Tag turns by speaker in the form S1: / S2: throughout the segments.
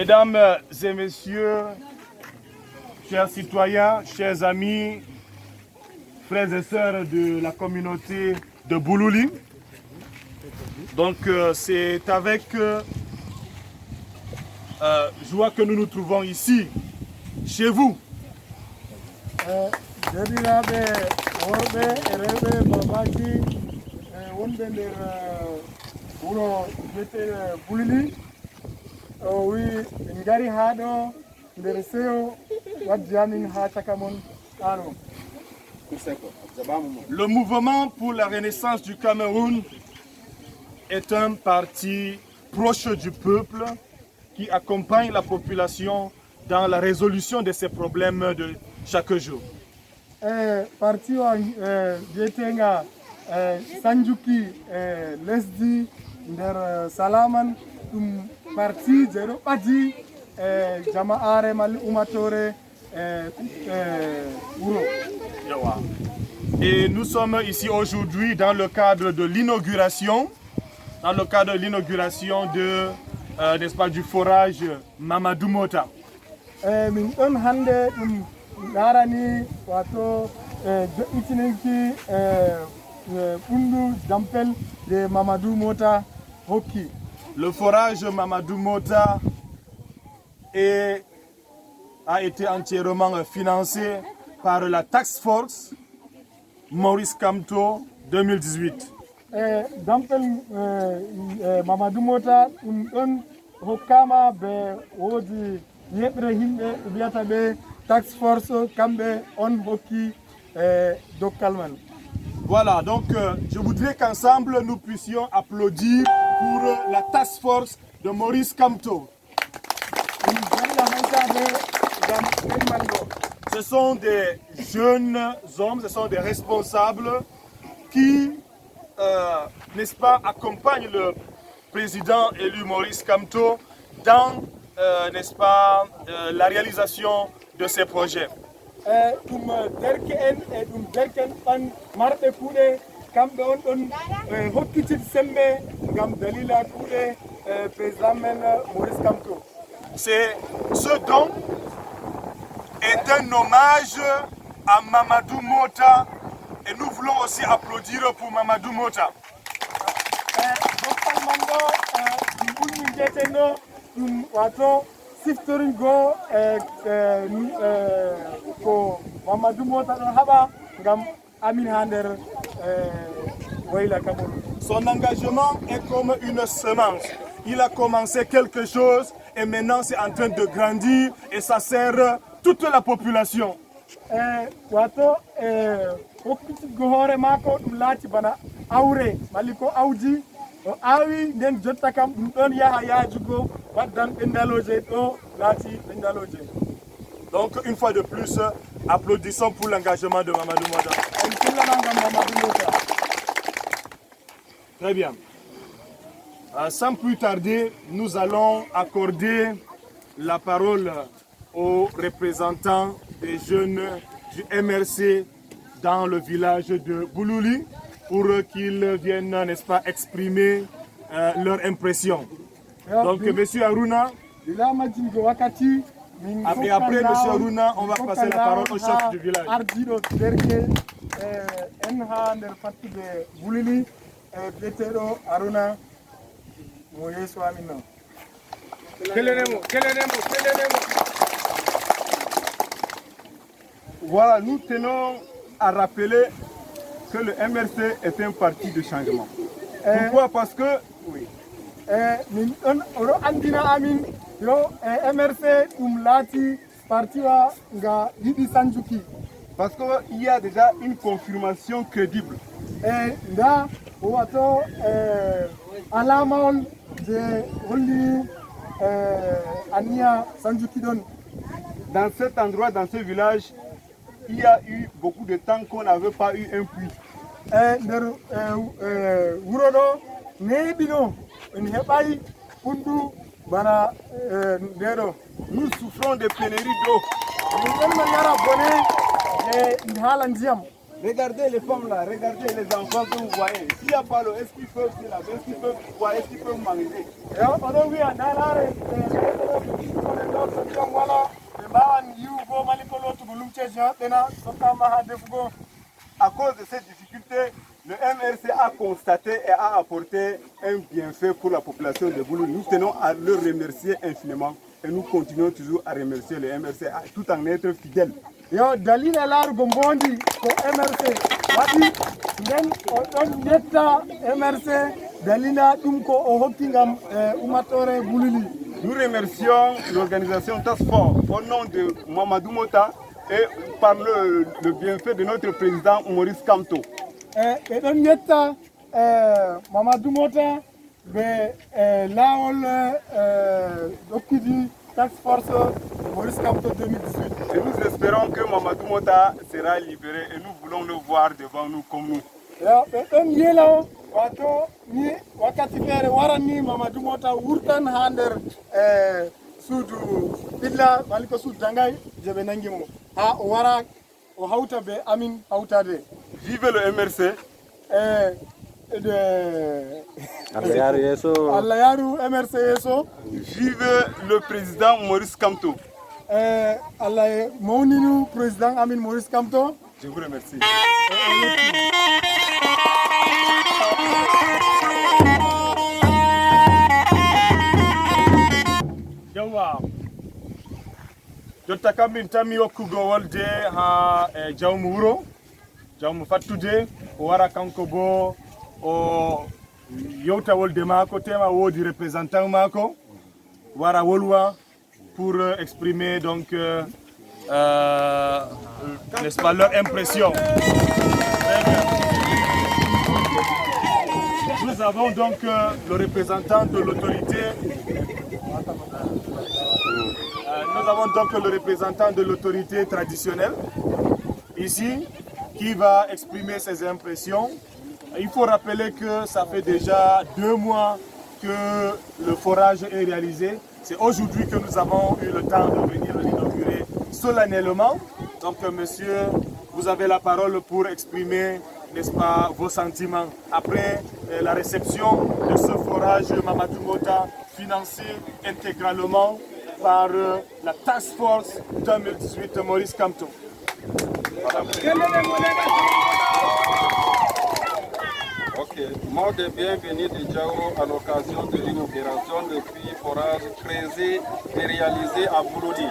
S1: Mesdames et messieurs, chers citoyens, chers amis, frères et sœurs de la communauté de Boulouli, donc c'est avec joie que nous nous trouvons ici, chez vous. Le mouvement pour la renaissance du Cameroun est un parti proche du peuple qui accompagne la population dans la résolution de ses problèmes de chaque jour.
S2: Parti Vietenga Sanjuki Lesdi der Salaman parti Zero Padi Jamaare Mal Umatore Uro.
S1: Et nous sommes ici aujourd'hui dans le cadre de l'inauguration, de, n'est-ce pas, du forage Mamadou Mota.
S2: Min ɗon hande ɗum darani wato jo'itinenki ɓundu dampel de Mamadou Mota hokki.
S1: Le forage Mamadou Mota a été entièrement financé par la Task Force Maurice Kamto 2018.
S2: Dampel Mamadou Mota ɗum ɗon hokkama be wodi yeɓre himɓe wiyata ɓe Task Force kamɓe on hokki dokkal man.
S1: Voilà, donc je voudrais qu'ensemble nous puissions applaudir pour la Task Force de Maurice Kamto. Ce sont des jeunes hommes, ce sont des responsables qui, n'est-ce pas, accompagnent le président élu Maurice Kamto dans, n'est-ce pas, la réalisation de ces projets. Ce don est un hommage à Mamadou Mota et nous voulons aussi applaudir pour Mamadou Mota. Son engagement est comme une semence. Il a commencé quelque chose et maintenant c'est en train de grandir et ça sert toute la population. Donc une fois de plus, applaudissons pour l'engagement de Mamadou Mota. Très bien. Sans plus tarder, nous allons accorder la parole aux représentants des jeunes du MRC dans le village de Boulouli pour qu'ils viennent, n'est-ce pas, exprimer leur impression. Donc, M. Aruna, et après M. Aruna, on va passer la parole au chef du village.
S3: Voilà, nous tenons à rappeler que le MRC est un parti de changement. Pourquoi? Parce que, oui. Parce qu'il y a déjà une confirmation crédible. Dans cet endroit, dans ce village, il y a eu beaucoup de temps qu'on n'avait pas eu un puits. Nous souffrons de pénurie d'eau. Regardez les femmes là, regardez les enfants que vous voyez. S'il n'y a pas l'eau, est-ce qu'ils peuvent se laver, est-ce qu'ils peuvent boire, est-ce qu'ils peuvent manger? À cause de ces difficultés, le MRC a constaté et a apporté un bienfait pour la population de Boulouli. Nous tenons à le remercier infiniment et nous continuons toujours à remercier le MRC tout en étant fidèles.
S2: Yo dalila largo mbondi ko MRC wadi nden o don yetta MRC dalila dum ko o hokkingam umatore Boulouli.
S3: Nous remercions l'organisation Task Force au nom de Mamadou Mota et par le bienfait de notre président Maurice Kamto.
S2: E don yetta Mamadou Mota be laol dokkidi Task Force Maurice Kamto 2018.
S3: Et nous espérons que Mamadou Mota sera libéré et nous voulons le voir devant nous comme nous.
S2: Don yelao wato ni wakati fere warani Mamadou Mota wurtan hander suudu billa baliko suudu dangay jebe nangimo ha o wara o hawta be amin hawtade.
S3: Vive le MRC.
S2: Allah yaru MRC yeso.
S3: Vive le président Maurice Kamto.
S2: Allah mawninu président Amin Maurice Kamto.
S3: Je vous remercie.
S1: Yawa jotta kam min tammi hokkugo wolde ha jawmu wuro jawmu fattude o wara kanko bo o yewta wolde mako tema wodi représentant mako wara wolwa pour exprimer donc n'est-ce pas leur impression. Nous avons donc le représentant de l'autorité. Nous avons donc le représentant de l'autorité traditionnelle ici qui va exprimer ses impressions. Il faut rappeler que ça fait déjà 2 mois que le forage est réalisé. C'est aujourd'hui que nous avons eu le temps de venir l'inaugurer solennellement. Donc monsieur, vous avez la parole pour exprimer, n'est-ce pas, vos sentiments après la réception de ce forage Mamadou Mota financé intégralement par la Task Force 2018 Maurice Kamto.
S4: Ok, mot de bienvenue de Djao à l'occasion de l'inauguration du puits forage creusé et réalisé à Boulouli.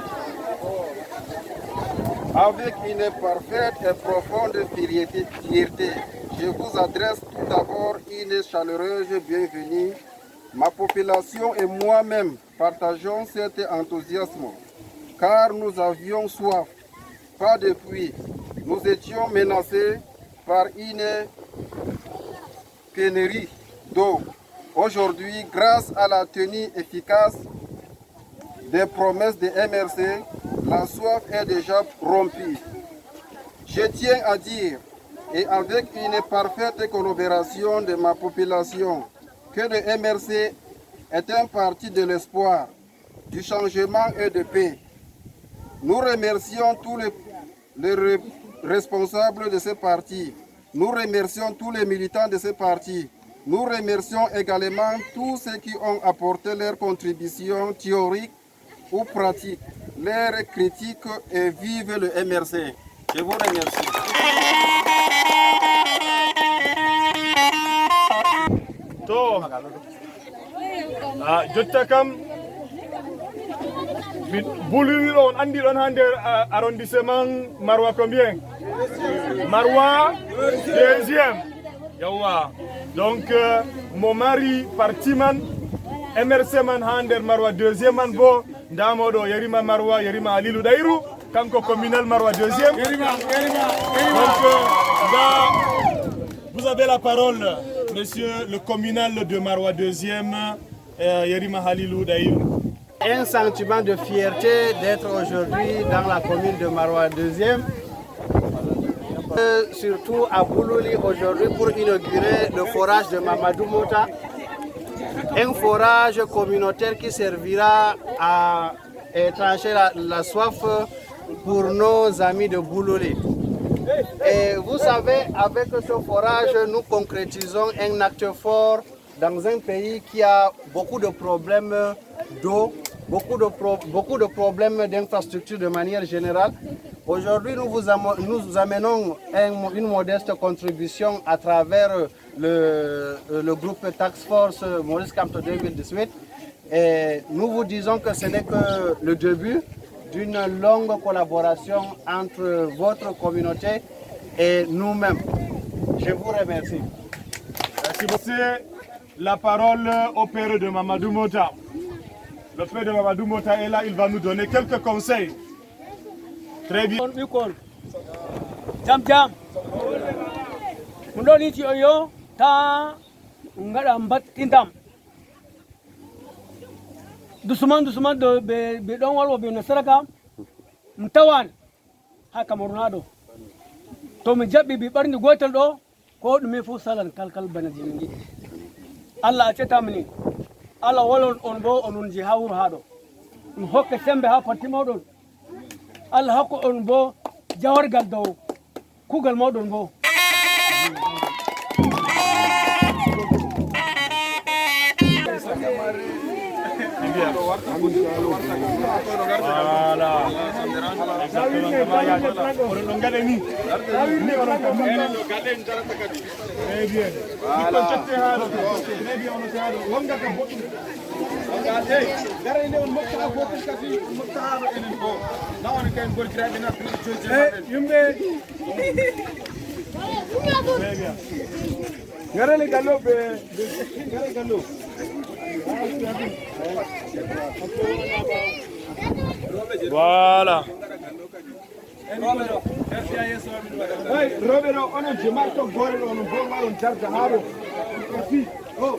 S4: Avec une parfaite et profonde fierté, je vous adresse tout d'abord une chaleureuse bienvenue. Ma population et moi-même partageons cet enthousiasme, car nous avions soif, pas de pluie. Nous étions menacés par une pénurie d'eau. Aujourd'hui, grâce à la tenue efficace des promesses de MRC, la soif est déjà rompue. Je tiens à dire, et avec une parfaite collaboration de ma population, que le MRC est un parti de l'espoir, du changement et de paix. Nous remercions tous les responsables de ce parti. Nous remercions tous les militants de ce parti. Nous remercions également tous ceux qui ont apporté leur contribution théorique ou pratique, leurs critiques et vive le MRC. Je vous remercie.
S1: Jotta kam Boulouli on andi on hande arrondissement Marwa combien? Marwa deuxième. Yawa. Donc mon mari parti man MRC man hande Marwa deuxième man bo ndamodo Yerima Marwa Yerima Alilu Dairu kanko communal Marwa deuxième. Donc vous avez la parole, monsieur le communal de Marwa deuxième, Yerima Halilou Daïrou.
S5: Un sentiment de fierté d'être aujourd'hui dans la commune de Marwa 2e, surtout à Boulouli aujourd'hui pour inaugurer le forage de Mamadou Mota, un forage communautaire qui servira à trancher la soif pour nos amis de Boulouli. Et vous savez, avec ce forage, nous concrétisons un acte fort dans un pays qui a beaucoup de problèmes d'eau beaucoup de problèmes d'infrastructure de manière générale. Aujourd'hui, nous amenons une modeste contribution à travers le groupe Task Force Maurice Kamto 2018. Et nous vous disons que ce n'est que le début d'une longue collaboration entre votre communauté et nous-mêmes. Je vous remercie.
S1: Merci beaucoup. La parole au père de Mamadou Mota. Le père de Mamadou Mota est là, il va nous donner quelques conseils. Très bien.
S6: Jam jam. Mundoni ti oyo ta ngada mbat tindam. Dusuman do be don walwo be nasaraka mtawan haka mornado. To mi jabbi bi barni gotel do ko dume fu salan kalkal bana jingi. Allah aceta mini. Allah walon on bo onon ji hawur hado. Mi hokke sembe ha parti modon. Allah hakko on bo jawargal dow kugal modon bo.
S1: Voilà.
S2: Robero, on a Gemarto Gorel on Bomar on Targaharo. Oh,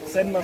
S1: Send